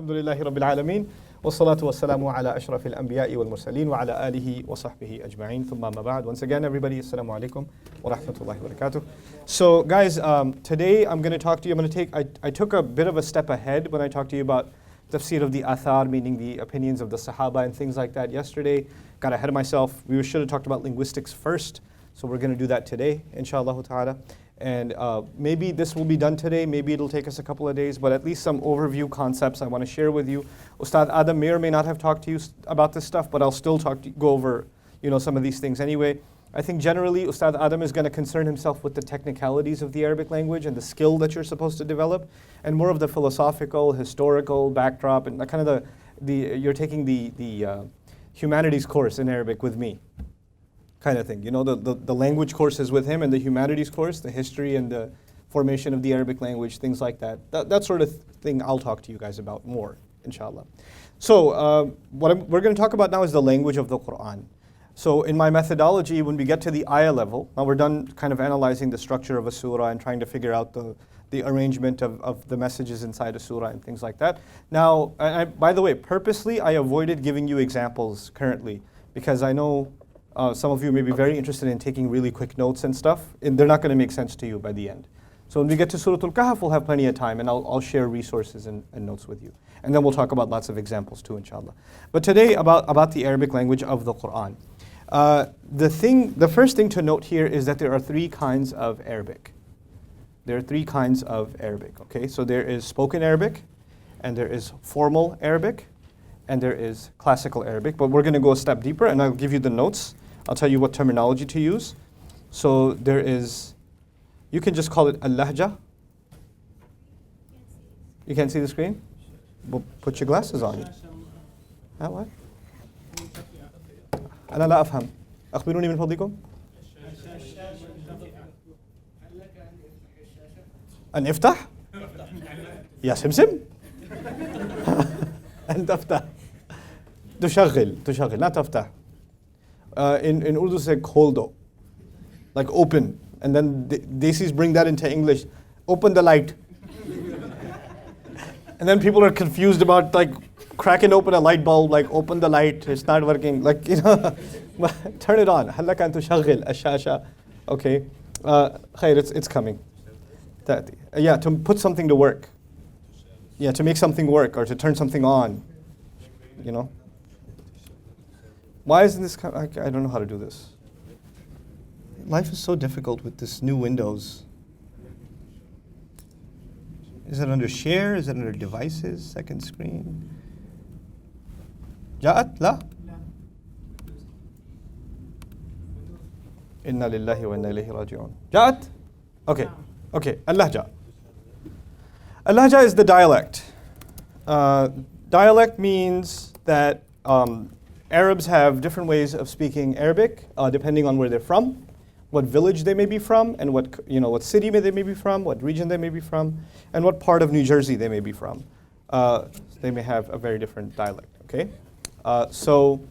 Alhamdulillahi Rabbil Alameen. Wassalatu wassalamu ala ashrafil anbiya'i wal mursaleen wa ala alihi wa sahbihi ajma'in. Thumma ma ba'd. Once again, everybody, assalamu alaikum wa rahmatullahi wa barakatuh. So, guys, today I'm going to talk to you. I took a bit of a step ahead when I talked to you about tafsir of the athar, meaning the opinions of the Sahaba and things like that yesterday. Got ahead of myself. We should have talked about linguistics first. So we're going to do that today, inshallah ta'ala. And maybe this will be done today, maybe it'll take us a couple of days, but at least some overview concepts I want to share with you. Ustad Adam may or may not have talked to you about this stuff, but I'll still go over some of these things anyway. I think generally Ustad Adam is going to concern himself with the technicalities of the Arabic language and the skill that you're supposed to develop, and more of the philosophical, historical backdrop, and kind of you're taking the humanities course in Arabic with me. Kind of thing, the language course is with him, and the humanities course, the history and the formation of the Arabic language, things like that. That sort of thing I'll talk to you guys about more, inshallah. So what we're going to talk about now is the language of the Quran. So in my methodology, when we get to the ayah level, now we're done kind of analyzing the structure of a surah and trying to figure out the arrangement of the messages inside a surah and things like that. Now, by the way, purposely I avoided giving you examples currently, because I know some of you may be very interested in taking really quick notes and stuff, and they're not going to make sense to you by the end. So when we get to Surah Al-Kahf, we'll have plenty of time, and I'll share resources and notes with you. And then we'll talk about lots of examples too, inshallah. But today, about the Arabic language of the Quran. The first thing to note here is that there are three kinds of Arabic. There are three kinds of Arabic, okay? So there is spoken Arabic, and there is formal Arabic, and there is classical Arabic. But we're going to go a step deeper, and I'll give you the notes. I'll tell you what terminology to use. So there is, you can just call it al-lahja. You can't see the screen? Well, put your glasses on. What? أنا لا أفهم. أخبروني من فضلكم. أن افتح؟ يا سمسم؟ أن تفتح. تشغل لا تفتح. In Urdu say kholdo, like open, and then Desis bring that into English, open the light. And then people are confused about like cracking open a light bulb, like open the light, it's not working, like turn it on. هلك أن تشغل الشاشة. Okay, خير, it's coming. To put something to work. To make something work or to turn something on. Why isn't this? I don't know how to do this. Life is so difficult with this new Windows. Is it under share? Is it under devices? Second screen? جاءت؟ لا. إنا لله وإنا إليه راجعون. جاءت? Okay. اللهجة. Al-Lahja is the dialect. Dialect means that Arabs have different ways of speaking Arabic, depending on where they're from, what village they may be from, and what city they may be from, what region they may be from, and what part of New Jersey they may be from. They may have a very different dialect. Okay, so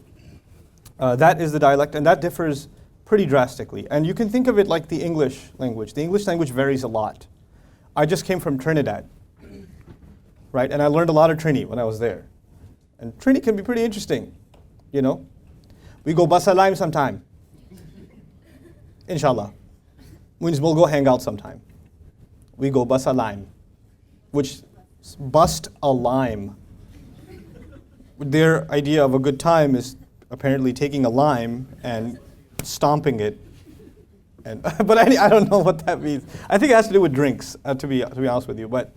that is the dialect, and that differs pretty drastically. And you can think of it like the English language. The English language varies a lot. I just came from Trinidad, right? And I learned a lot of Trini when I was there. And Trini can be pretty interesting, We go Basalaim sometime. Inshallah. Means we'll go hang out sometime. We go Basalaim, which bust a lime. Their idea of a good time is apparently taking a lime and stomping it. But I don't know what that means. I think it has to do with drinks, to be honest with you. But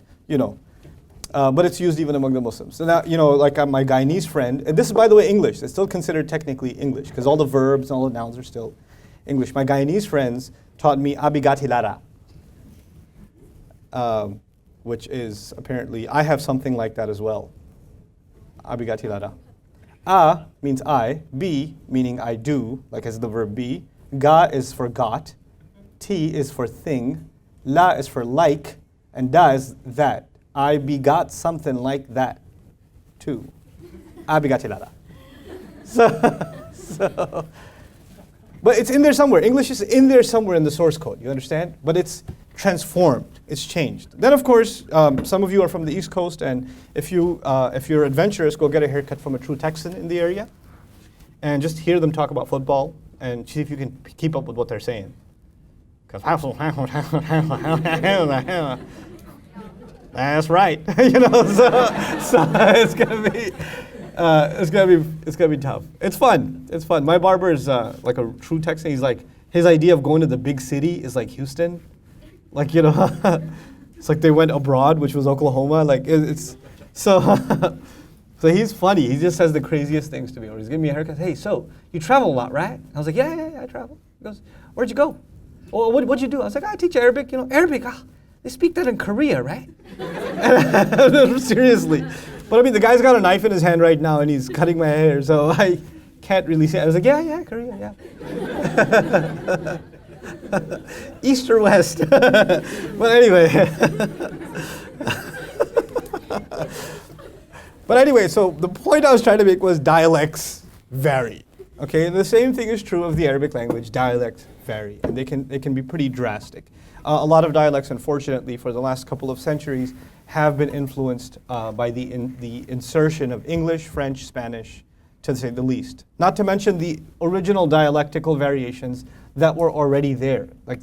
but it's used even among the Muslims. So now, like my Guyanese friend, and this is, by the way, English. It's still considered technically English because all the verbs and all the nouns are still English. My Guyanese friends taught me abigati lara, which is apparently, I have something like that as well. Abigati lara. A means I, B meaning I do, like as the verb be. Ga is for got, T is for thing, La is for like, and Da is that. I begot something like that, too. Abigati lara. So, but it's in there somewhere. English is in there somewhere in the source code, you understand? But it's transformed. It's changed. Then, of course, some of you are from the East Coast, and if you're adventurous, go get a haircut from a true Texan in the area, and just hear them talk about football, and see if you can keep up with what they're saying. Because that's right, you know. So it's gonna be tough. It's fun. It's fun. My barber is like a true Texan. He's like, his idea of going to the big city is like Houston. Like, you know, it's like they went abroad, which was Oklahoma. Like, it's so, so he's funny. He just says the craziest things to me. Or he's giving me a haircut. Hey, so you travel a lot, right? I was like, yeah, I travel. He goes, where'd you go? Well, what'd you do? I was like, I teach Arabic. You know, Arabic, they speak that in Korea, right? Seriously. But I mean, the guy's got a knife in his hand right now, and he's cutting my hair, so I can't really say. I was like, yeah, Korea, yeah. East or west? But anyway. So the point I was trying to make was dialects vary. Okay, and the same thing is true of the Arabic language. Dialects vary, and they can be pretty drastic. A lot of dialects, unfortunately, for the last couple of centuries, have been influenced by the insertion of English, French, Spanish, to say the least. Not to mention the original dialectical variations that were already there. Like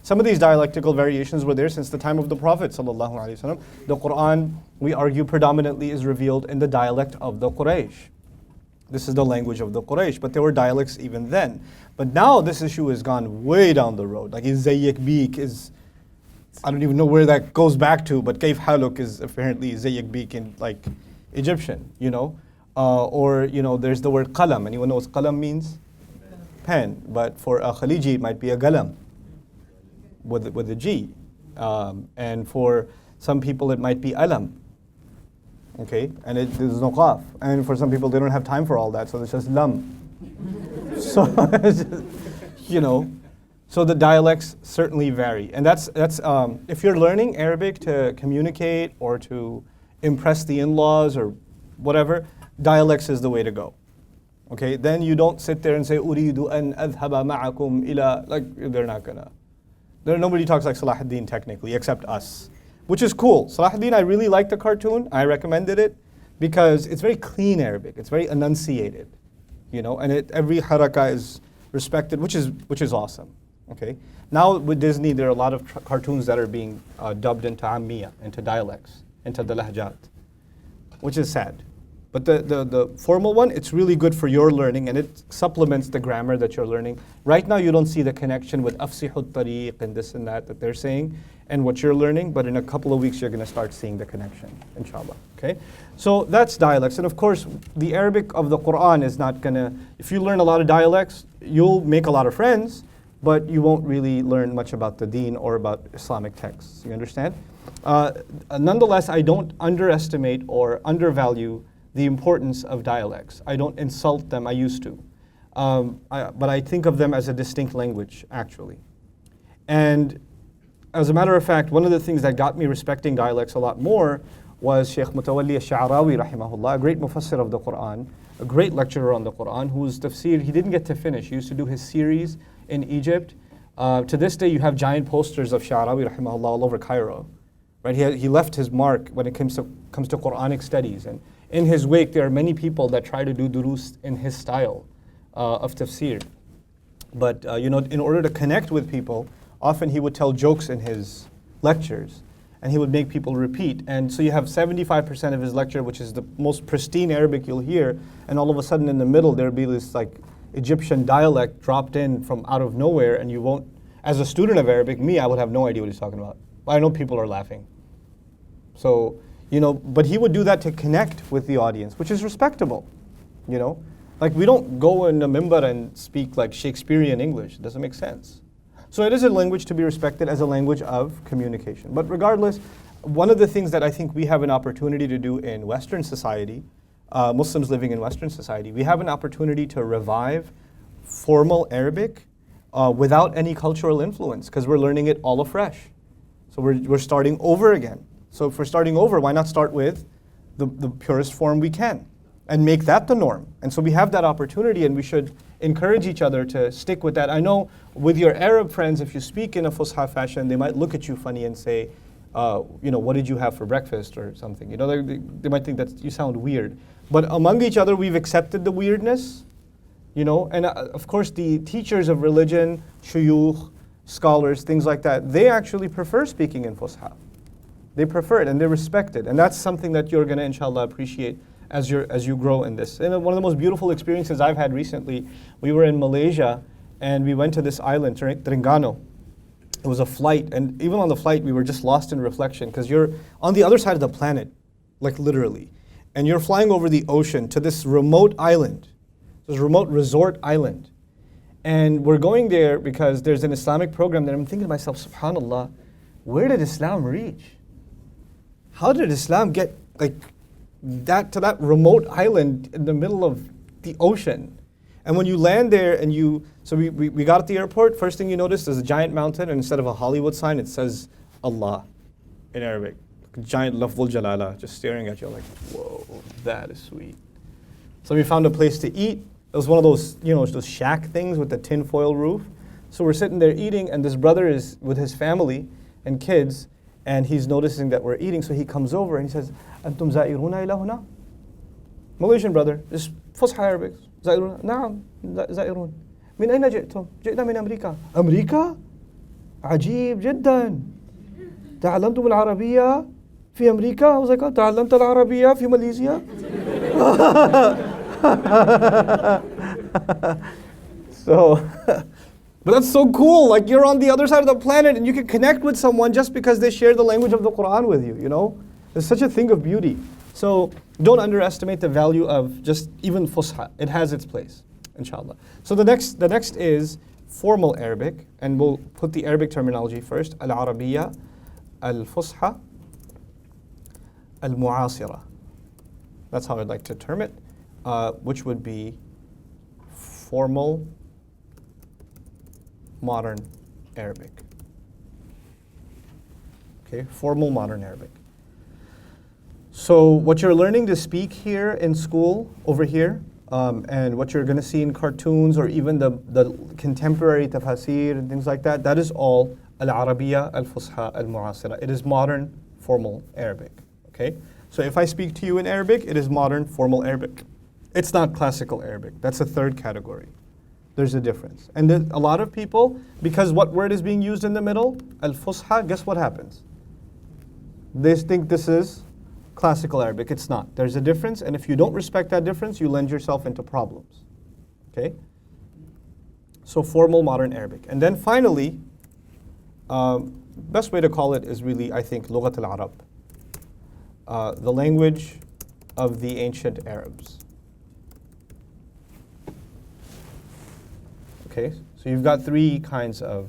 some of these dialectical variations were there since the time of the Prophet ﷺ. The Quran, we argue, predominantly is revealed in the dialect of the Quraysh. This is the language of the Quraysh, but there were dialects even then. But now this issue has gone way down the road. Like Zayyik Beek is, I don't even know where that goes back to, but Kaif Haluk is apparently Zayyik Beek in like Egyptian, you know? Or, you know, there's the word qalam. Anyone knows what qalam means? Pen. But for a Khaliji, it might be a galam with a G. And for some people, it might be alam. Okay? And there's no qaf. And for some people, they don't have time for all that, so it's just lam. So, you know, so the dialects certainly vary. And that's if you're learning Arabic to communicate or to impress the in-laws or whatever, dialects is the way to go. Okay, then you don't sit there and say, Uridu an adhaba ma'akum ila, like, they're not gonna. Nobody talks like Salahuddin technically, except us, which is cool. Salahuddin, I really like the cartoon. I recommended it because it's very clean Arabic. It's very enunciated, you know, and every haraka is respected, which is awesome. Okay, now with Disney, there are a lot of cartoons that are being dubbed into Ammiya, into dialects, into the lahjat, which is sad. But the formal one, it's really good for your learning, and it supplements the grammar that you're learning. Right now, you don't see the connection with afsihut tariq and this and that they're saying, and what you're learning, but in a couple of weeks, you're going to start seeing the connection, inshallah. Okay? So that's dialects. And of course, the Arabic of the Quran is not going to, if you learn a lot of dialects, you'll make a lot of friends, but you won't really learn much about the deen or about Islamic texts. You understand? Nonetheless, I don't underestimate or undervalue the importance of dialects. I don't insult them, I used to. But I think of them as a distinct language, actually. And as a matter of fact, one of the things that got me respecting dialects a lot more was Shaykh Mutawalli al-Sha'rawi, rahimahullah, a great mufassir of the Quran, a great lecturer on the Quran, whose tafsir he didn't get to finish. He used to do his series in Egypt. To this day, you have giant posters of Sha'rawi, rahimahullah, all over Cairo. Right? He left his mark when it comes to Quranic studies. And in his wake, there are many people that try to do durus in his style of tafsir. But you know, in order to connect with people, often he would tell jokes in his lectures, and he would make people repeat. And so you have 75% of his lecture, which is the most pristine Arabic you'll hear, and all of a sudden in the middle there'll be this like Egyptian dialect dropped in from out of nowhere, and you won't, as a student of Arabic, I would have no idea what he's talking about. I know people are laughing. So, you know, but he would do that to connect with the audience, which is respectable, you know. Like, we don't go in a mimbar and speak like Shakespearean English. It doesn't make sense. So it is a language to be respected as a language of communication. But regardless, one of the things that I think we have an opportunity to do in Western society, Muslims living in Western society, we have an opportunity to revive formal Arabic without any cultural influence, because we're learning it all afresh. So we're starting over again. So if we're starting over, why not start with the purest form we can and make that the norm? And so we have that opportunity, and we should encourage each other to stick with that. I know with your Arab friends, if you speak in a Fusha fashion, they might look at you funny and say, what did you have for breakfast or something? They might think that you sound weird. But among each other, we've accepted the weirdness, and of course the teachers of religion, shuyukh, scholars, things like that, they actually prefer speaking in Fusha. They prefer it and they respect it. And that's something that you're going to, inshallah, appreciate as you grow in this. And one of the most beautiful experiences I've had recently, we were in Malaysia and we went to this island, Terengganu. It was a flight, and even on the flight, we were just lost in reflection because you're on the other side of the planet, like literally. And you're flying over the ocean to this remote island, this remote resort island. And we're going there because there's an Islamic program that I'm thinking to myself, subhanAllah, where did Islam reach? How did Islam get to that remote island in the middle of the ocean? And when you land there so we got at the airport, first thing you notice is a giant mountain, and instead of a Hollywood sign, it says Allah in Arabic. Giant lafzul jalala, just staring at you like, whoa, that is sweet. So we found a place to eat. It was one of those, those shack things with the tin foil roof. So we're sitting there eating, and this brother is with his family and kids, and he's noticing that we're eating, so he comes over and he says, Antum za'iruna ila huna? Malaysian brother, just Fusha Arabic. زائرون نعم زائرون من أين جئتم؟ جئنا من أمريكا. أمريكا؟ عجيب جدا. تعلمتم العربية في أمريكا؟ I was like, تعلمت العربية في ماليزيا؟ But that's so cool. Like, you're on the other side of the planet and you can connect with someone just because they share the language of the Quran with you, There's such a thing of beauty. So don't underestimate the value of just even Fusha. It has its place, inshallah. So the next is formal Arabic, and we'll put the Arabic terminology first. Al-Arabiya, Al-Fusha, Al-Mu'asira. That's how I'd like to term it, which would be formal modern Arabic. Okay, formal modern Arabic. So what you're learning to speak here in school, over here, and what you're going to see in cartoons or even the contemporary tafasir and things like that, that is all Al-Arabiya, Al-Fusha, Al-Mu'asira. It is modern, formal Arabic. Okay? So if I speak to you in Arabic, it is modern, formal Arabic. It's not classical Arabic. That's a third category. There's a difference. And a lot of people, because what word is being used in the middle? Al-Fusha, guess what happens? They think this is classical Arabic. It's not. There's a difference, and if you don't respect that difference, you lend yourself into problems. Okay? So formal modern Arabic. And then finally, best way to call it is really, I think, Lughat al-Arab. The language of the ancient Arabs. Okay? So you've got three kinds of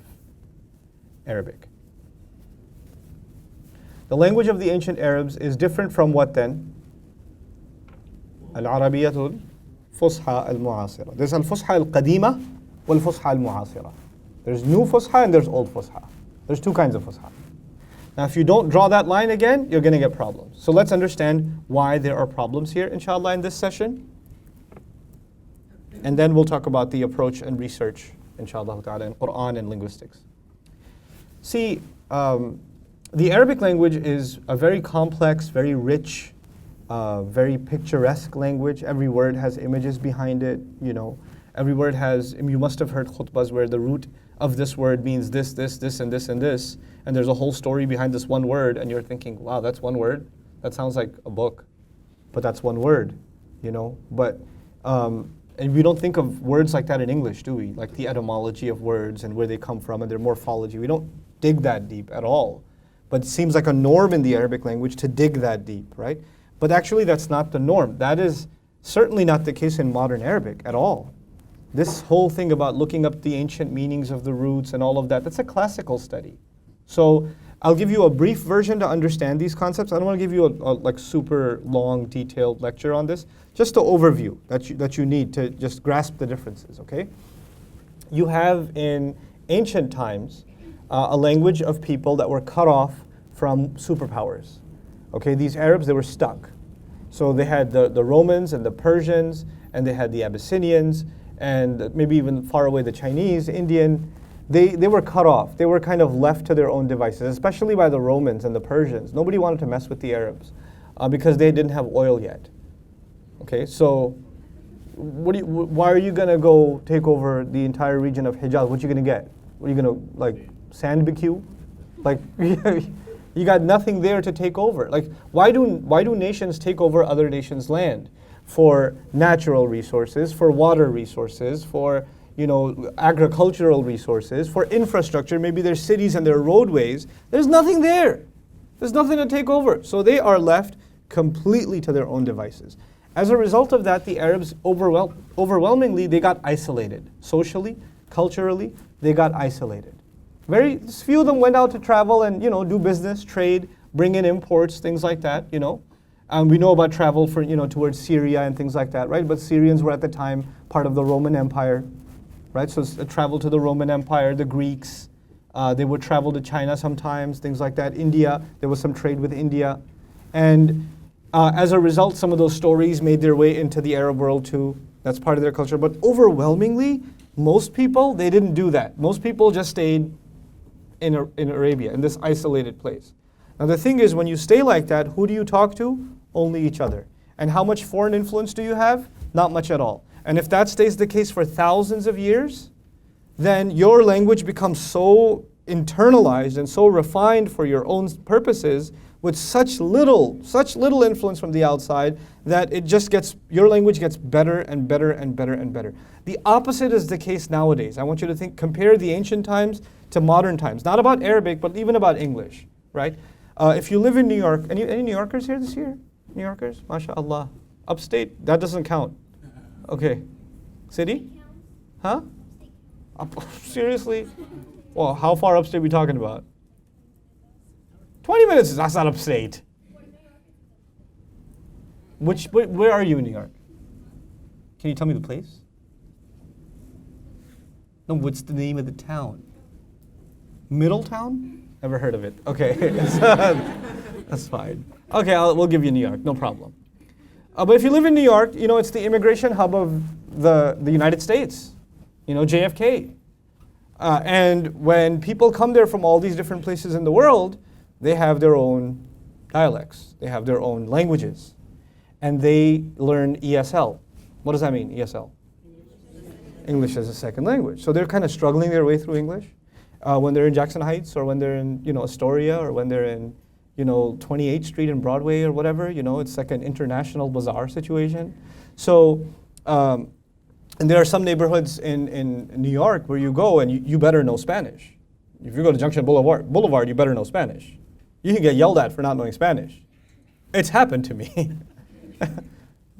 Arabic. The language of the ancient Arabs is different from what then? Al-Arabiyatul Fusha al-Mu'asira. There's al-Fusha al-Qadima wal-Fusha al-Mu'asira. There's new Fusha and there's old Fusha. There's two kinds of Fusha. Now if you don't draw that line again, you're going to get problems. So let's understand why there are problems here, inshallah, in this session. And then we'll talk about the approach and research, inshallah ta'ala, in Quran and linguistics. See, the Arabic language is a very complex, very rich, very picturesque language. Every word has images behind it, Every word has, you must have heard khutbahs where the root of this word means this, this, this, and this, and this. And there's a whole story behind this one word, and you're thinking, wow, that's one word? That sounds like a book. But that's one word, But, and we don't think of words like that in English, do we? Like the etymology of words and where they come from and their morphology. We don't dig that deep at all. But it seems like a norm in the Arabic language to dig that deep, right? But actually that's not the norm. That is certainly not the case in modern Arabic at all. This whole thing about looking up the ancient meanings of the roots and all of that, that's a classical study. So I'll give you a brief version to understand these concepts. I don't want to give you a super long, detailed lecture on this. Just an overview that you need to just grasp the differences, okay? You have in ancient times, a language of people that were cut off from superpowers. Okay, these Arabs, they were stuck. So they had the Romans and the Persians, and they had the Abyssinians, and maybe even far away the Chinese, Indian, they were cut off. They were kind of left to their own devices, especially by the Romans and the Persians. Nobody wanted to mess with the Arabs because they didn't have oil yet. Okay, so why are you going to go take over the entire region of Hijaz? What are you going to get? What are you going to, like, sand BQ? Like, you got nothing there to take over. Like, why do nations take over other nations' land? For natural resources, for water resources, for agricultural resources, for infrastructure. Maybe there's cities and there are roadways. There's nothing there. There's nothing to take over. So they are left completely to their own devices. As a result of that, the Arabs overwhelmingly, they got isolated. Socially, culturally, they got isolated. Very few of them went out to travel and do business, trade, bring in imports, things like that. We know about travel for towards Syria and things like that, right? But Syrians were at the time part of the Roman Empire, right? So travel to the Roman Empire, the Greeks, they would travel to China sometimes, things like that. India, there was some trade with India, and as a result, some of those stories made their way into the Arab world too. That's part of their culture. But overwhelmingly, most people, they didn't do that. Most people just stayed in Arabia, in this isolated place. Now the thing is, when you stay like that, who do you talk to? Only each other. And how much foreign influence do you have? Not much at all. And if that stays the case for thousands of years, then your language becomes so internalized and so refined for your own purposes with such little influence from the outside that your language gets better and better and better and better. The opposite is the case nowadays. I want you to compare the ancient times to modern times. Not about Arabic, but even about English, right? If you live in New York, any New Yorkers here this year? New Yorkers? MashaAllah. Upstate? That doesn't count. Okay. City? Huh? Seriously? Well, how far upstate are we talking about? 20 minutes, that's not upstate. Where are you in New York? Can you tell me the place? No, what's the name of the town? Middletown? Never heard of it. Okay, that's fine. Okay, we'll give you New York, no problem. But if you live in New York, it's the immigration hub of the United States, JFK. And when people come there from all these different places in the world, they have their own dialects. They have their own languages. And they learn ESL. What does that mean, ESL? English as a second language. So they're kind of struggling their way through English when they're in Jackson Heights, or when they're in Astoria, or when they're in 28th Street and Broadway or whatever. It's like an international bazaar situation. So, and there are some neighborhoods in New York where you go and you better know Spanish. If you go to Junction Boulevard, you better know Spanish. You can get yelled at for not knowing Spanish. It's happened to me.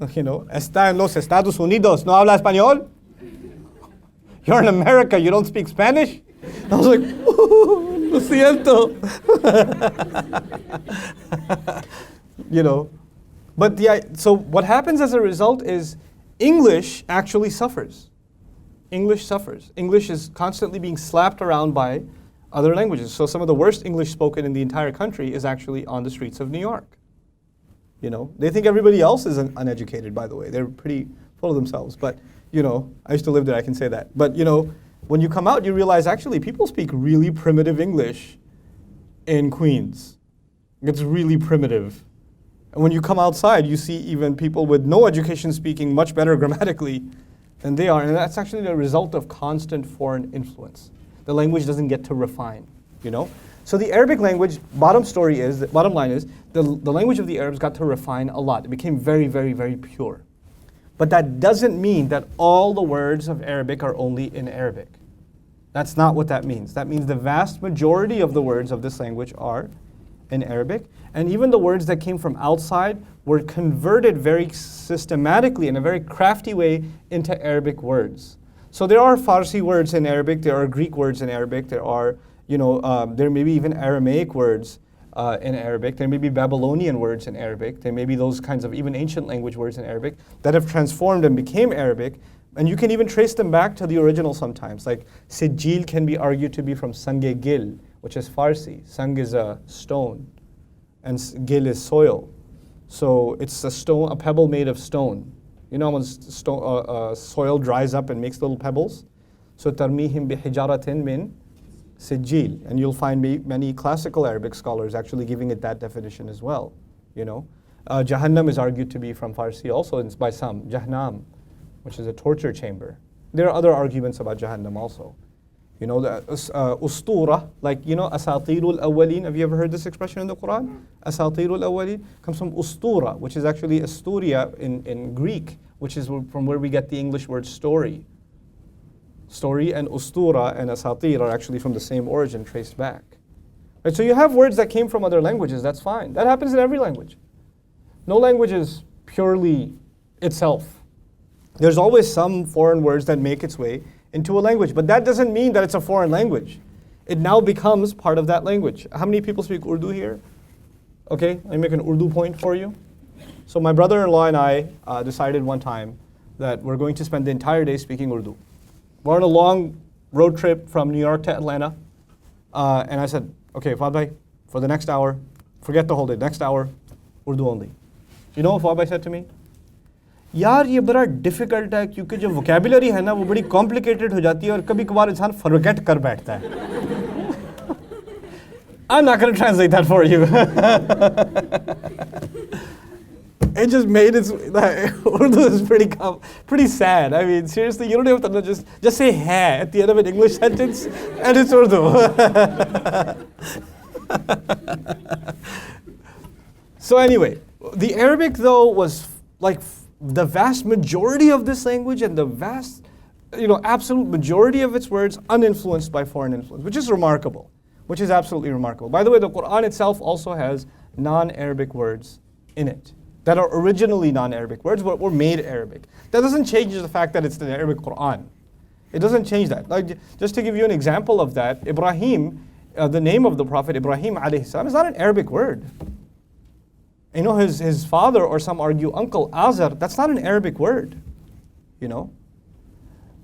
Está en los Estados Unidos, no habla español? You're in America, you don't speak Spanish? I was like, lo siento. But so what happens as a result is English actually suffers. English suffers. English is constantly being slapped around by other languages. So some of the worst English spoken in the entire country is actually on the streets of New York. They think everybody else is uneducated, by the way. They're pretty full of themselves. But, I used to live there, I can say that. But, when you come out, you realize actually people speak really primitive English in Queens. It's really primitive. And when you come outside, you see even people with no education speaking much better grammatically than they are. And that's actually the result of constant foreign influence. The language doesn't get to refine, So the Arabic language, bottom line is, the language of the Arabs got to refine a lot. It became very, very, very pure. But that doesn't mean that all the words of Arabic are only in Arabic. That's not what that means. That means the vast majority of the words of this language are in Arabic. And even the words that came from outside were converted very systematically in a very crafty way into Arabic words. So there are Farsi words in Arabic, there are Greek words in Arabic, there may be even Aramaic words in Arabic, there may be Babylonian words in Arabic, there may be those kinds of even ancient language words in Arabic that have transformed and became Arabic, and you can even trace them back to the original sometimes. Like Sijil can be argued to be from Sange Gil, which is Farsi. Sang is a stone, and Gil is soil. So it's a pebble made of stone. You know when soil dries up and makes little pebbles? So تَرْمِيهِمْ بِحِجَارَةٍ مِّن سِجِّيلٍ. And you'll find many classical Arabic scholars actually giving it that definition as well. You know, Jahannam is argued to be from Farsi also by some, Jahannam, which is a torture chamber. There are other arguments about Jahannam also. You know, the ustura, like, you know, asatirul awwaleen. Have you ever heard this expression in the Quran? Asatirul awwaleen comes from ustura, which is actually asturia in Greek, which is from where we get the English word story. Story and ustura and asatir are actually from the same origin, traced back. Right, so you have words that came from other languages, that's fine. That happens in every language. No language is purely itself. There's always some foreign words that make its way into a language, but that doesn't mean that it's a foreign language. It now becomes part of that language. How many people speak Urdu here? Okay, let me make an Urdu point for you. So my brother-in-law and I decided one time that we're going to spend the entire day speaking Urdu. We're on a long road trip from New York to Atlanta, and I said, okay, Fahad bhai, for the next hour, forget the whole day, next hour, Urdu only. You know what Fahad bhai said to me? यार ये बड़ा difficult है क्योंकि जो vocabulary है ना वो बड़ी कॉम्प्लिकेटेड हो जाती है और कभी कभार इंसान फॉरगेट कर बैठता है. I'm not going to translate that for you. It just made it, Urdu is pretty sad. I mean, seriously, you don't have to just say hai at the end of an English sentence and it's Urdu. So anyway, the Arabic though was like the vast majority of this language and the vast, absolute majority of its words uninfluenced by foreign influence, which is remarkable, which is absolutely remarkable. By the way, the Quran itself also has non-Arabic words in it that are originally non-Arabic words but were made Arabic. That doesn't change the fact that it's the Arabic Quran. It doesn't change that. Like, just to give you an example of that, Ibrahim, the name of the Prophet Ibrahim alayhi salam is not an Arabic word. You know, his father, or some argue uncle, Azar, that's not an Arabic word,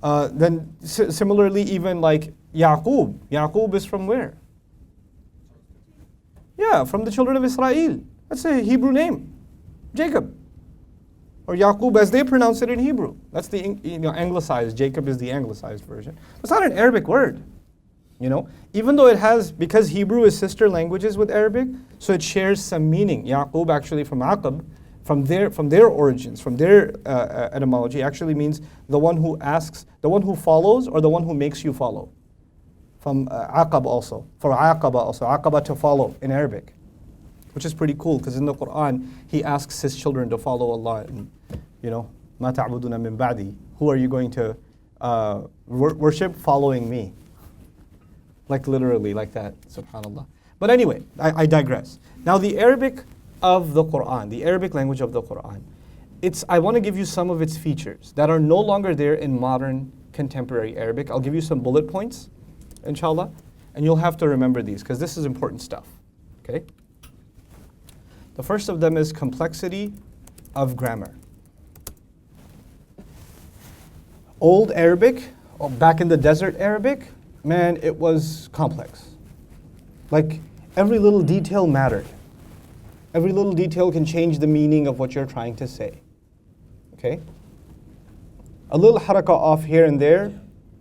Then similarly, even like Yaqub. Yaqub is from where? Yeah, from the children of Israel. That's a Hebrew name. Jacob. Or Yaqub as they pronounce it in Hebrew. That's the anglicized. Jacob is the anglicized version. It's not an Arabic word. Even though it has, because Hebrew is sister languages with Arabic, so it shares some meaning. Yaqub actually from Aqab, from their origins, from their etymology, actually means the one who asks, the one who follows, or the one who makes you follow. From Aqab also, for Aqaba also, Aqaba to follow in Arabic, which is pretty cool because in the Quran he asks his children to follow Allah. And, Ma ta'buduna min ba'di. Who are you going to worship? Following me. Like literally, like that, subhanAllah. But anyway, I digress. Now the Arabic of the Quran, the Arabic language of the Quran, I want to give you some of its features that are no longer there in modern contemporary Arabic. I'll give you some bullet points, inshallah, and you'll have to remember these because this is important stuff, okay? The first of them is complexity of grammar. Old Arabic, back in the desert Arabic, man, it was complex. Like, every little detail mattered. Every little detail can change the meaning of what you're trying to say. Okay? A little harakah off here and there,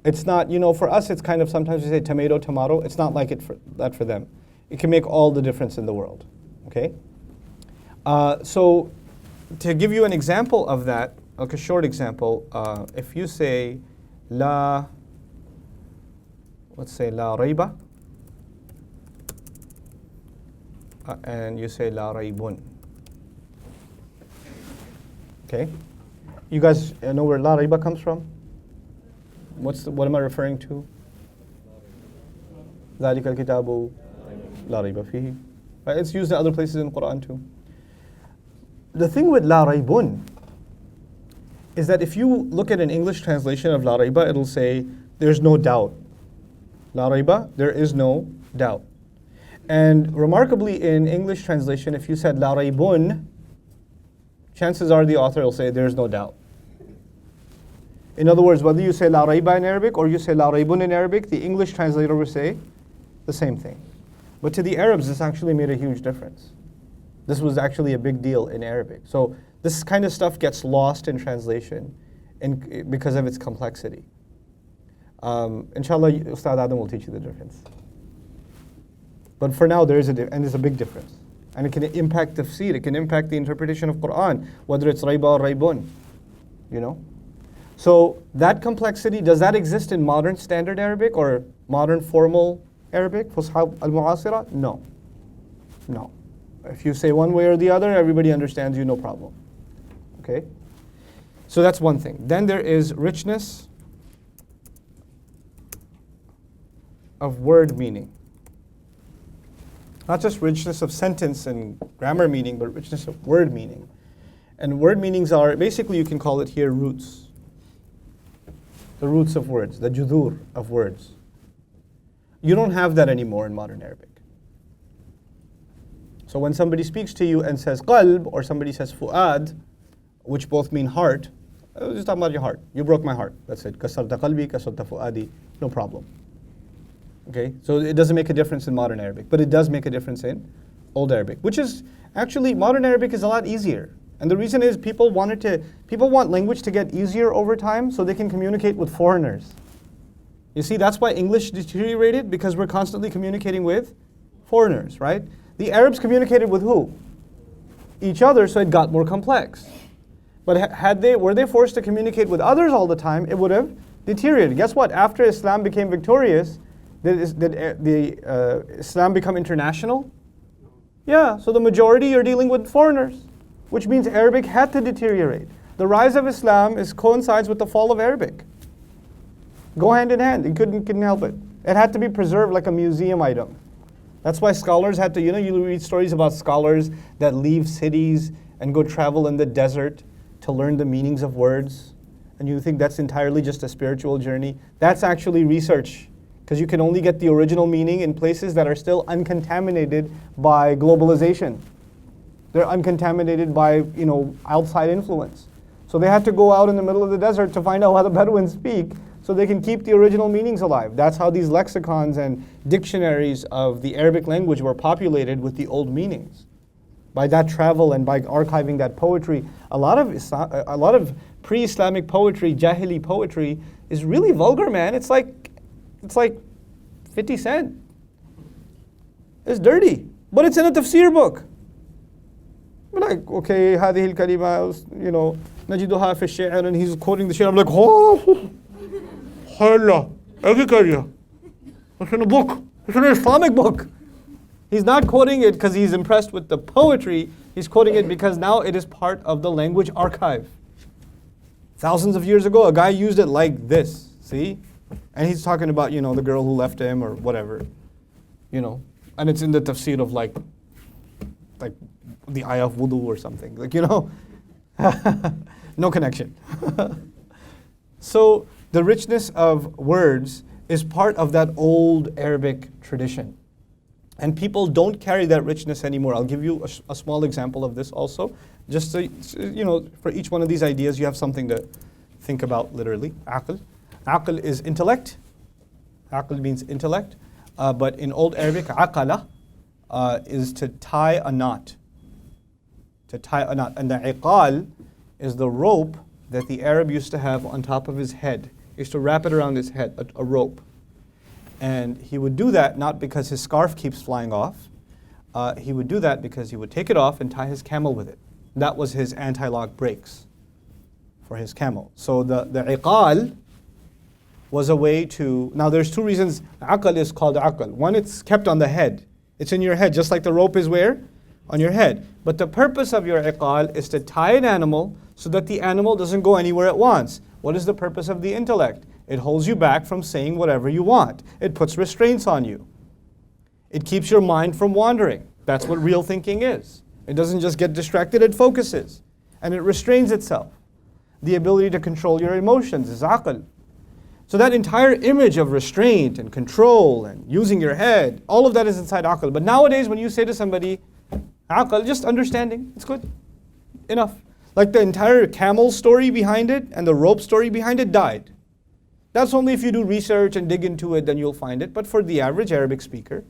it's not, for us, it's kind of, sometimes we say tomato, tomato. It's not like that for them. It can make all the difference in the world. Okay? So, to give you an example of that, like a short example, if you say, let's say la rayba, and you say la raybun. Okay? You guys know where la rayba comes from? What am I referring to? ذَلِكَ الْكِتَابُ لَا رَيْبَ فِيهِ. It's used in other places in the Quran too. The thing with la raybun is that if you look at an English translation of la rayba, it'll say there's no doubt. La rayba, there is no doubt. And remarkably, in English translation, if you said la raybun, chances are the author will say there's no doubt. In other words, whether you say la rayba in Arabic or you say la raybun in Arabic, the English translator will say the same thing. But to the Arabs, this actually made a huge difference. This was actually a big deal in Arabic. So This kind of stuff gets lost in translation because of its complexity. Inshallah, Ustad Adam will teach you the difference. But for now, there's a big difference. And it can impact tafsir, it can impact the interpretation of Quran, whether it's rayba or raybun, you know? So that complexity, does that exist in modern standard Arabic or modern formal Arabic, Fusha al-Mu'asira? No. No. If you say one way or the other, everybody understands you, no problem. Okay? So that's one thing. Then there is richness of word meaning. Not just richness of sentence and grammar meaning, but richness of word meaning. And word meanings are, basically you can call it here roots. The roots of words, the judur of words. You don't have that anymore in modern Arabic. So when somebody speaks to you and says qalb, or somebody says fu'ad, which both mean heart, I was just talking about your heart. You broke my heart. That's it. Kasarta qalbi, kasarta fu'adi. No problem. Okay? So it doesn't make a difference in modern Arabic, but it does make a difference in Old Arabic, which is actually, modern Arabic is a lot easier. And the reason is people want language to get easier over time so they can communicate with foreigners. You see, that's why English deteriorated, because we're constantly communicating with foreigners, right? The Arabs communicated with who? Each other, so it got more complex. But were they forced to communicate with others all the time, it would have deteriorated. Guess what? After Islam became victorious, did Islam become international? Yeah, so the majority are dealing with foreigners, which means Arabic had to deteriorate. The rise of Islam coincides with the fall of Arabic. Go hand in hand. It couldn't help it. It had to be preserved like a museum item. That's why scholars had to, you read stories about scholars that leave cities and go travel in the desert to learn the meanings of words. And you think that's entirely just a spiritual journey. That's actually research, because you can only get the original meaning in places that are still uncontaminated by globalization. They're uncontaminated by, outside influence. So they had to go out in the middle of the desert to find out how the Bedouins speak so they can keep the original meanings alive. That's how these lexicons and dictionaries of the Arabic language were populated with the old meanings. By that travel and by archiving that poetry, a lot of pre-Islamic poetry, Jahili poetry, is really vulgar, man. It's like 50 Cent. It's dirty, but it's in a tafsir book. We're like, okay, هذه الكلمة, نجدها في الشعر, and he's quoting the shit. I'm like, oh, Allah, it's in a book. It's an Islamic book. He's not quoting it because he's impressed with the poetry. He's quoting it because now it is part of the language archive. Thousands of years ago, a guy used it like this. See? And he's talking about, the girl who left him or whatever. And it's in the tafsir of like the ayah of wudu or something. No connection. So the richness of words is part of that old Arabic tradition. And people don't carry that richness anymore. I'll give you a small example of this also. Just so, for each one of these ideas, you have something to think about literally. Aql. Aql is intellect. Aql means intellect. But in Old Arabic, aqala is to tie a knot. To tie a knot. And the iqal is the rope that the Arab used to have on top of his head. He used to wrap it around his head, a rope. And he would do that not because his scarf keeps flying off. He would do that because he would take it off and tie his camel with it. That was his anti-lock brakes for his camel. So the iqal was a way to, now there's two reasons aql is called aql. One, it's kept on the head. It's in your head, just like the rope is where? On your head. But the purpose of your iqal is to tie an animal so that the animal doesn't go anywhere at once. What is the purpose of the intellect? It holds you back from saying whatever you want. It puts restraints on you. It keeps your mind from wandering. That's what real thinking is. It doesn't just get distracted, it focuses. And it restrains itself. The ability to control your emotions is aql. So that entire image of restraint and control and using your head, all of that is inside aql. But nowadays when you say to somebody, aql, just understanding, it's good, enough. Like the entire camel story behind it and the rope story behind it died. That's only if you do research and dig into it, then you'll find it. But for the average Arabic speaker,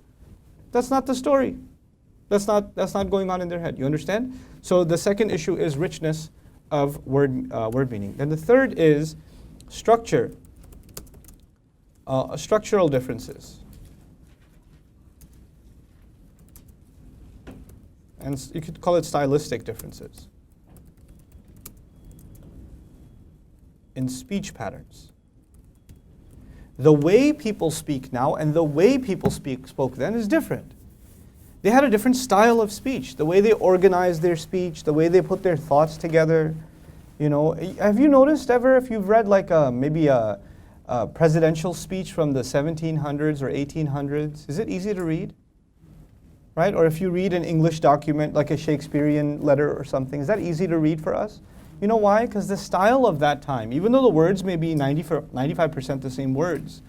that's not the story. That's not going on in their head. You understand? So the second issue is richness of word meaning. Then the third is structure, structural differences. And you could call it stylistic differences in speech patterns. The way people speak now and the way people spoke then is different. They had a different style of speech, the way they organized their speech, the way they put their thoughts together. You know, have you noticed ever, if you've read like maybe a presidential speech from the 1700s or 1800s, is it easy to read? Right? Or if you read an English document like a Shakespearean letter or something, is that easy to read for us? You know why? Because the style of that time, even though the words may be 95% the same words,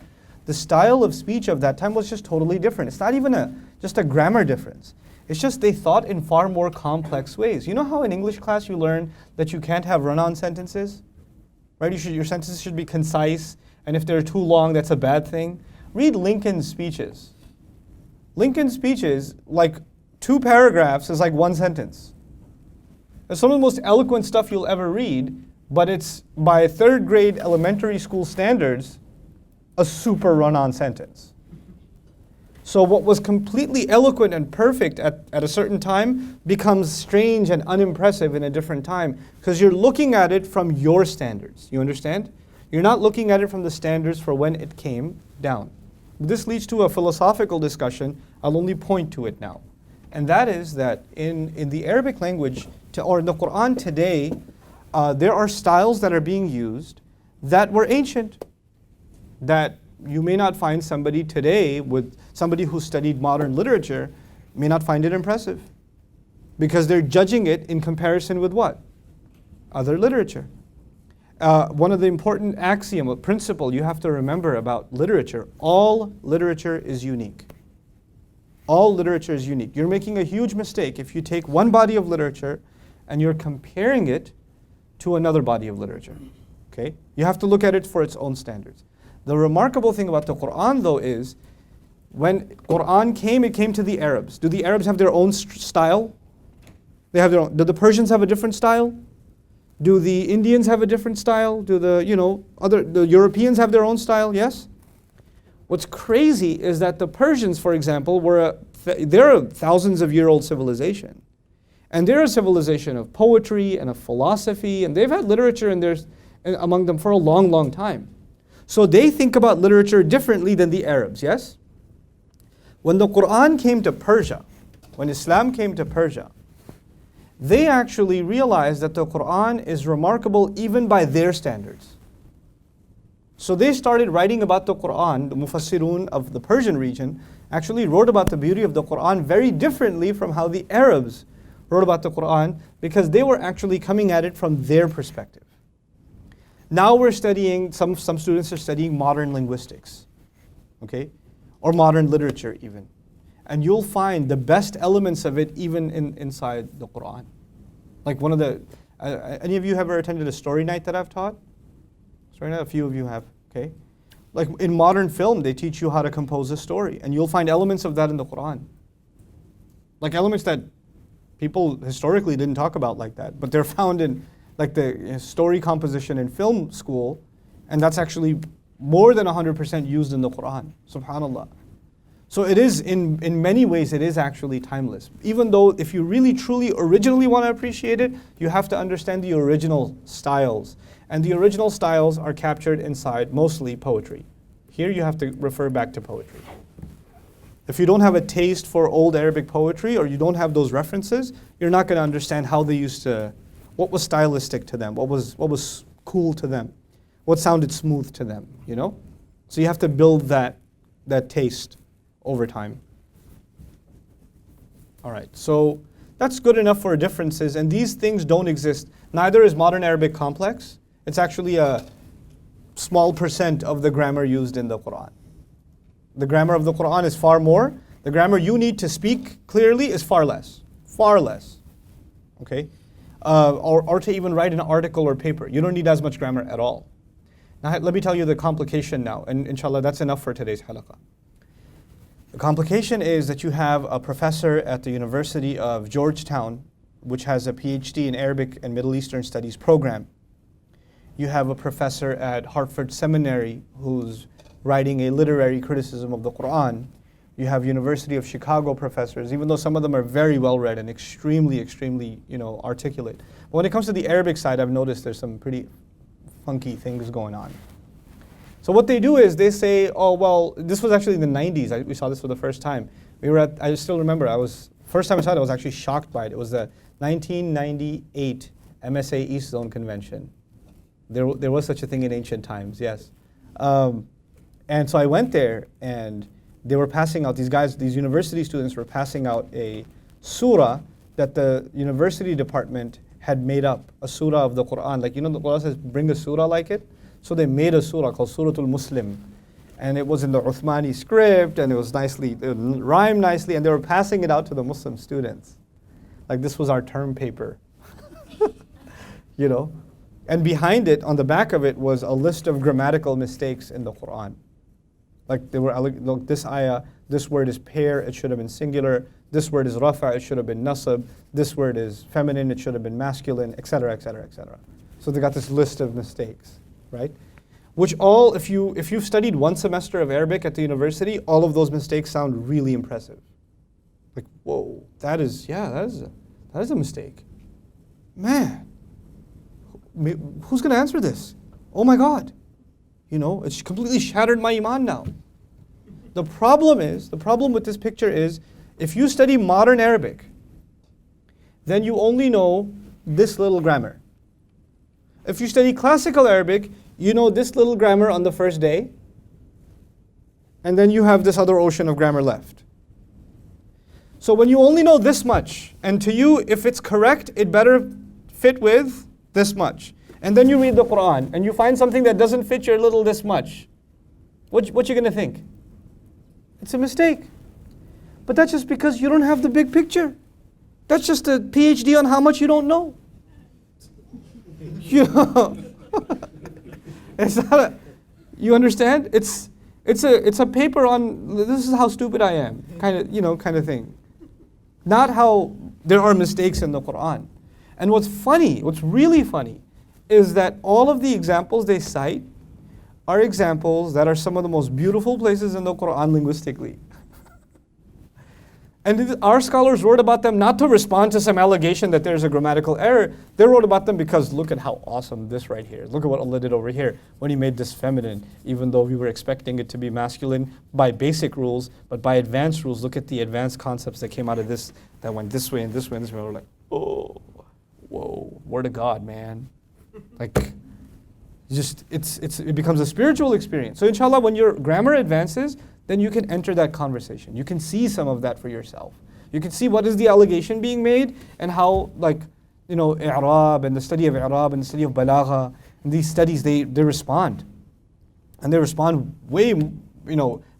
the style of speech of that time was just totally different. It's not even just a grammar difference. It's just they thought in far more complex ways. You know how in English class you learn that you can't have run-on sentences? Right? Your sentences should be concise, and if they're too long, that's a bad thing. Read Lincoln's speeches. Lincoln's speeches, like 2 paragraphs is like 1 sentence. It's some of the most eloquent stuff you'll ever read, but it's by 3rd grade elementary school standards, a super run-on sentence. So what was completely eloquent and perfect at a certain time becomes strange and unimpressive in a different time because you're looking at it from your standards. You understand? You're not looking at it from the standards for when it came down. This leads to a philosophical discussion. I'll only point to it now. And that is that in the Arabic language, or in the Quran today, there are styles that are being used that were ancient, that you may not find somebody today, with somebody who studied modern literature, may not find it impressive. Because they're judging it in comparison with what? Other literature. One of the important axiom, a principle you have to remember about literature, all literature is unique. All literature is unique. You're making a huge mistake if you take one body of literature and you're comparing it to another body of literature. Okay? You have to look at it for its own standards. The remarkable thing about the Quran, though, is when Quran came, it came to the Arabs. Do the Arabs have their own style? They have their own. Do the Persians have a different style? Do the Indians have a different style? Do the Europeans have their own style? Yes? What's crazy is that the Persians, for example, they're a thousands of year old civilization. And they're a civilization of poetry and of philosophy, and they've had literature among them for a long, long time. So they think about literature differently than the Arabs, yes? When the Quran came to Persia, when Islam came to Persia, they actually realized that the Quran is remarkable even by their standards. So they started writing about the Quran. The Mufassirun of the Persian region actually wrote about the beauty of the Quran very differently from how the Arabs wrote about the Quran, because they were actually coming at it from their perspective. Now we're studying, some students are studying modern linguistics, okay? Or modern literature even. And you'll find the best elements of it even inside the Quran. Like one of the, any of you have ever attended a story night that I've taught? Story night, a few of you have, okay? Like in modern film, they teach you how to compose a story, and you'll find elements of that in the Quran. Like elements that people historically didn't talk about like that, but they're found in like the story composition in film school, and that's actually more than 100% used in the Quran, subhanAllah. So it is, in many ways, it is actually timeless. Even though if you really, truly, originally want to appreciate it, you have to understand the original styles. And the original styles are captured inside mostly poetry. Here you have to refer back to poetry. If you don't have a taste for old Arabic poetry, or you don't have those references, you're not going to understand how they used to, what was stylistic to them, what was cool to them, what sounded smooth to them, you know? So you have to build that taste over time. All right, so that's good enough for differences, and these things don't exist. Neither is modern Arabic complex. It's actually a small percent of the grammar used in the Quran. The grammar of the Quran is far more. The grammar you need to speak clearly is far less. Far less. Okay? Or to even write an article or paper. You don't need as much grammar at all. Now let me tell you the complication now, and inshallah that's enough for today's halaqah. The complication is that you have a professor at the University of Georgetown, which has a PhD in Arabic and Middle Eastern Studies program. You have a professor at Hartford Seminary who's writing a literary criticism of the Quran. You have University of Chicago professors, even though some of them are very well read and extremely, extremely, articulate. But when it comes to the Arabic side, I've noticed there's some pretty funky things going on. So what they do is they say, oh, well, this was actually in the 90s. We saw this for the first time. I still remember, first time I saw it, I was actually shocked by it. It was the 1998 MSA East Zone Convention. There was such a thing in ancient times, yes. And so I went there, and they were passing out, these university students were passing out a surah that the university department had made up, a surah of the Quran. Like, the Quran says, bring a surah like it. So they made a surah called Suratul Muslim. And it was in the Uthmani script, and it rhymed nicely, and they were passing it out to the Muslim students. Like this was our term paper. And behind it, on the back of it, was a list of grammatical mistakes in the Quran. Like they were, look, this ayah, this word is pair, it should have been singular. This word is rafa, it should have been nasab. This word is feminine, it should have been masculine, etc., etc., etc. So they got this list of mistakes, right? Which all, if you've studied one semester of Arabic at the university, all of those mistakes sound really impressive. Like, whoa, that is a mistake. Man, who's going to answer this? Oh my God. It's completely shattered my iman now. The problem with this picture is, if you study modern Arabic, then you only know this little grammar. If you study classical Arabic, you know this little grammar on the first day, and then you have this other ocean of grammar left. So when you only know this much, and to you, if it's correct, it better fit with this much. And then you read the Quran, and you find something that doesn't fit your little this much. What you going to think? It's a mistake. But that's just because you don't have the big picture. That's just a PhD on how much you don't know. It's not you understand? It's a paper on this is how stupid I am, kind of thing. Not how there are mistakes in the Quran. And what's really funny, is that all of the examples they cite are examples that are some of the most beautiful places in the Quran linguistically. And our scholars wrote about them not to respond to some allegation that there's a grammatical error. They wrote about them because look at how awesome this right here. Look at what Allah did over here when He made this feminine, even though we were expecting it to be masculine by basic rules, but by advanced rules, look at the advanced concepts that came out of this, that went this way and this way and this way. We're like, oh, whoa, word of God, man. Like, it becomes a spiritual experience. So inshallah, when your grammar advances, then you can enter that conversation. You can see some of that for yourself. You can see what is the allegation being made and how, i'rab and the study of i'rab and the study of balagha, and these studies, they respond. And they respond way,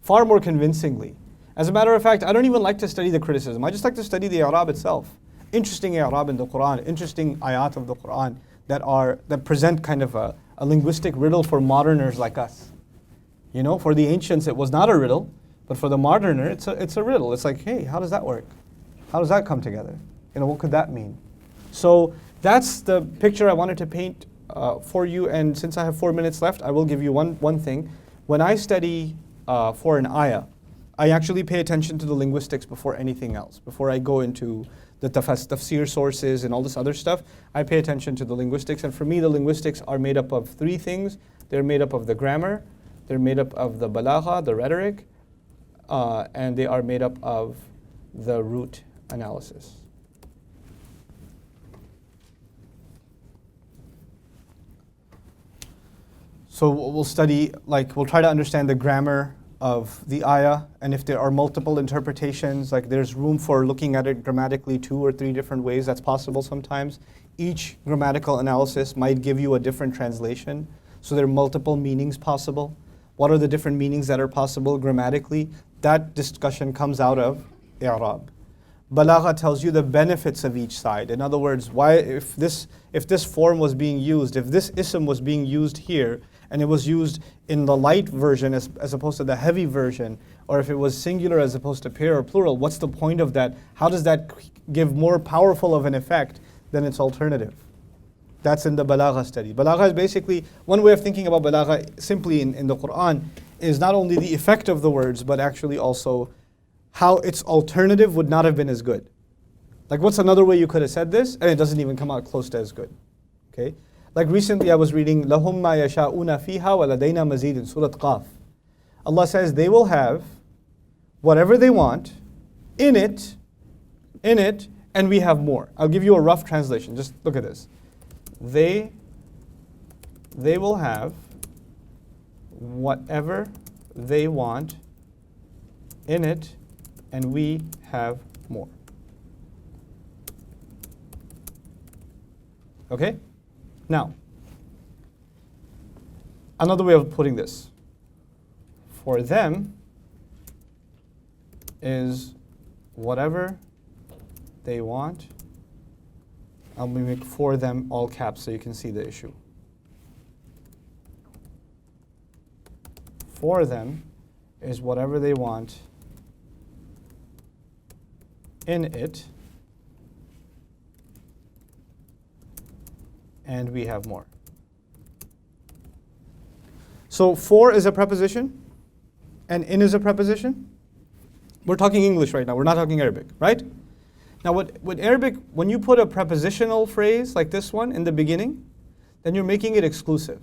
far more convincingly. As a matter of fact, I don't even like to study the criticism. I just like to study the i'rab itself. Interesting i'rab in the Quran, interesting ayat of the Quran that present kind of a linguistic riddle for moderners like us. For the ancients it was not a riddle, but for the moderner it's a riddle. It's like, hey, how does that work? How does that come together? What could that mean? So that's the picture I wanted to paint for you. And since I have 4 minutes left, I will give you one thing. When I study for an ayah, I actually pay attention to the linguistics before anything else. Before I go into the tafsir sources and all this other stuff, I pay attention to the linguistics. And for me, the linguistics are made up of three things. They're made up of the grammar, they're made up of the balagha, the rhetoric, and they are made up of the root analysis. So we'll try to understand the grammar of the ayah, and if there are multiple interpretations, there's room for looking at it grammatically 2 or 3 different ways. That's possible sometimes. Each grammatical analysis might give you a different translation, so there are multiple meanings possible. What are the different meanings that are possible grammatically? That discussion comes out of i'rab. Balagha tells you the benefits of each side. In other words, why if this form was being used, if this ism was being used here, and it was used in the light version as opposed to the heavy version, or if it was singular as opposed to pair or plural, what's the point of that? How does that give more powerful of an effect than its alternative? That's in the balagha study. Balagha is basically, one way of thinking about balagha simply in the Quran is not only the effect of the words, but actually also how its alternative would not have been as good. Like, what's another way you could have said this? And it doesn't even come out close to as good. Okay? Like recently I was reading لَهُمْ مَا يَشَاءُونَ فِيهَا وَلَدَيْنَا مَزِيدٌ in Surah Qaf. Allah says they will have whatever they want in it, and we have more. I'll give you a rough translation. Just look at this. They will have whatever they want in it, and we have more. Okay? Now, another way of putting this. For them is whatever they want. I'll make for them all caps so you can see the issue. For them is whatever they want in it, and we have more. So for is a preposition, and in is a preposition. We're talking English right now, we're not talking Arabic, right? Now with Arabic, when you put a prepositional phrase like this one in the beginning, then you're making it exclusive.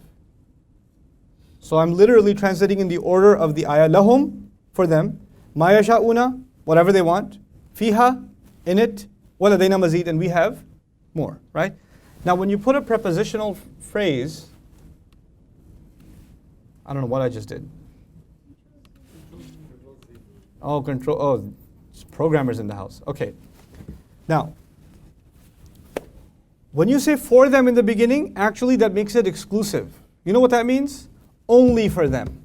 So I'm literally translating in the order of the ayah. Lahum, for them, ma yasha'una, whatever they want, fiha, in it, waladayna mazid, and we have more, right? Now when you put a prepositional phrase, I don't know what I just did. It's programmers in the house. Okay. Now, when you say for them in the beginning, actually that makes it exclusive. You know what that means? Only for them.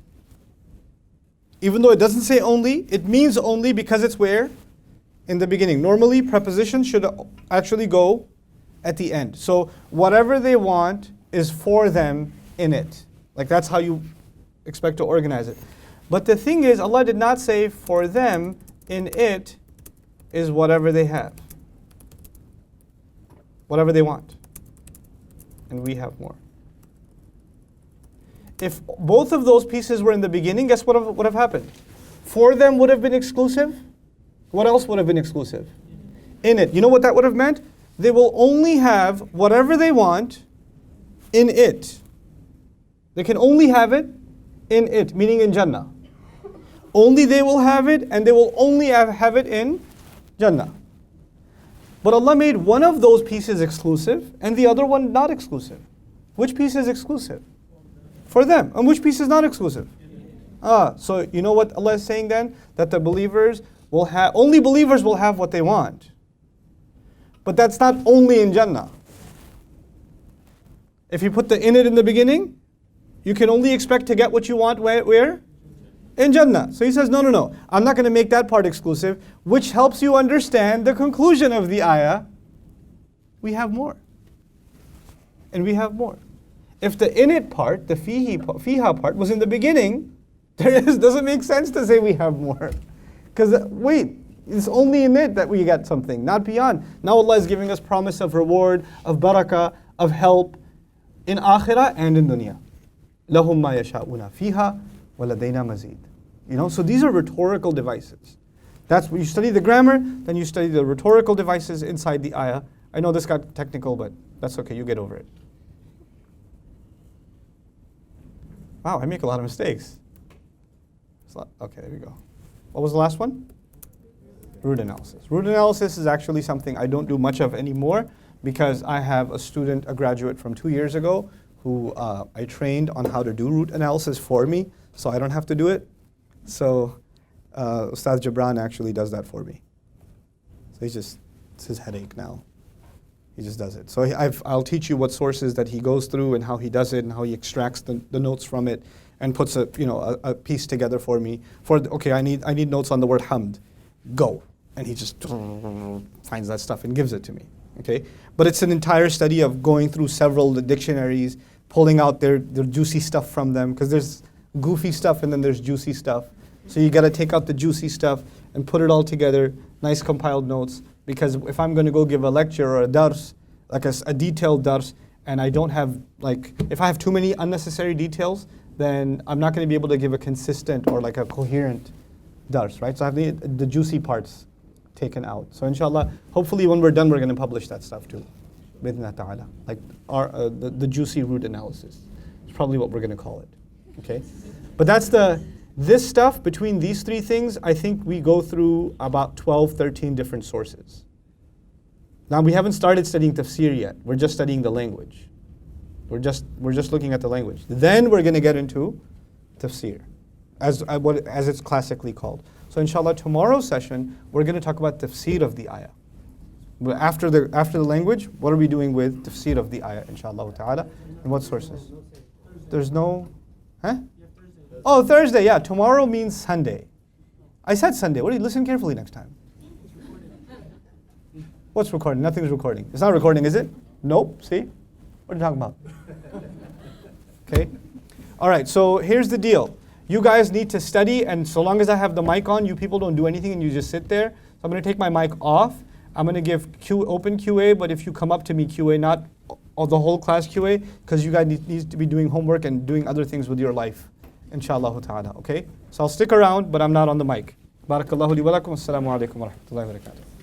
Even though it doesn't say only, it means only because it's where? In the beginning. Normally, prepositions should actually go at the end. So whatever they want is for them in it. Like that's how you expect to organize it. But the thing is, Allah did not say for them in it is whatever they have. Whatever they want. And we have more. If both of those pieces were in the beginning, guess what would have happened? For them would have been exclusive. What else would have been exclusive? In it. You know what that would have meant? They will only have whatever they want in it. They can only have it in it, meaning in Jannah. Only they will have it, and they will only have it in Jannah. But Allah made one of those pieces exclusive and the other one not exclusive. Which piece is exclusive? For them. And which piece is not exclusive? So you know what Allah is saying then? That the believers will have, only believers will have what they want. But that's not only in Jannah. If you put the in it in the beginning, you can only expect to get what you want where? In Jannah. So he says, no. I'm not going to make that part exclusive, which helps you understand the conclusion of the ayah. We have more. And we have more. If the in it part, the fiha part, was in the beginning, doesn't make sense to say we have more. Because wait, it's only in it that we get something, not beyond. Now Allah is giving us promise of reward, of barakah, of help in akhirah and in dunya. لَهُمْ مَا يَشَاءُونَ فِيهَا وَلَدَيْنَا مَزِيدٌ. You know, so these are rhetorical devices. That's when you study the grammar, then you study the rhetorical devices inside the ayah. I know this got technical, but that's okay, you get over it. Wow, I make a lot of mistakes. Okay, there we go. What was the last one? Root analysis. Root analysis is actually something I don't do much of anymore because I have a student, a graduate from 2 years ago, who I trained on how to do root analysis for me, so I don't have to do it. So Ustaz Jabran actually does that for me. So it's his headache now. He just does it. So I'll teach you what sources that he goes through and how he does it and how he extracts the notes from it and puts a piece together for me. Okay, I need notes on the word hamd. Go. And he just finds that stuff and gives it to me. Okay? But it's an entire study of going through several dictionaries, pulling out their juicy stuff from them, because there's goofy stuff and then there's juicy stuff. So you got to take out the juicy stuff and put it all together, nice compiled notes, because if I'm going to go give a lecture or a dars, like a detailed dars, and I don't have, like, if I have too many unnecessary details, then I'm not going to be able to give a consistent or like a coherent dars, right? So I have the juicy parts taken out. So inshallah, hopefully when we're done, we're going to publish that stuff too. Bidna ta'ala. Like the juicy root analysis. It's probably what we're going to call it. Okay? But that's this stuff, between these three things, I think we go through about 12, 13 different sources. Now we haven't started studying tafsir yet. We're just studying the language. We're just looking at the language. Then we're going to get into tafsir, as it's classically called. So inshallah, tomorrow's session, we're going to talk about tafsir of the ayah. But after the language, what are we doing with tafsir of the ayah, inshallah ta'ala? And what sources? There's no, huh? Oh, Thursday, yeah. Tomorrow means Sunday. I said Sunday. What do you listen carefully next time? What's recording? Nothing's recording. It's not recording, is it? Nope. See? What are you talking about? Okay. All right. So here's the deal. You guys need to study, and so long as I have the mic on, you people don't do anything and you just sit there. So I'm going to take my mic off. I'm going to give open QA, but if you come up to me, QA, not the whole class QA, because you guys need to be doing homework and doing other things with your life. Inshallah ta'ala. Okay? So I'll stick around, but I'm not on the mic. Barakallahu li wa lakum. Assalamu alaikum wa rahmatullahi wa barakatuh.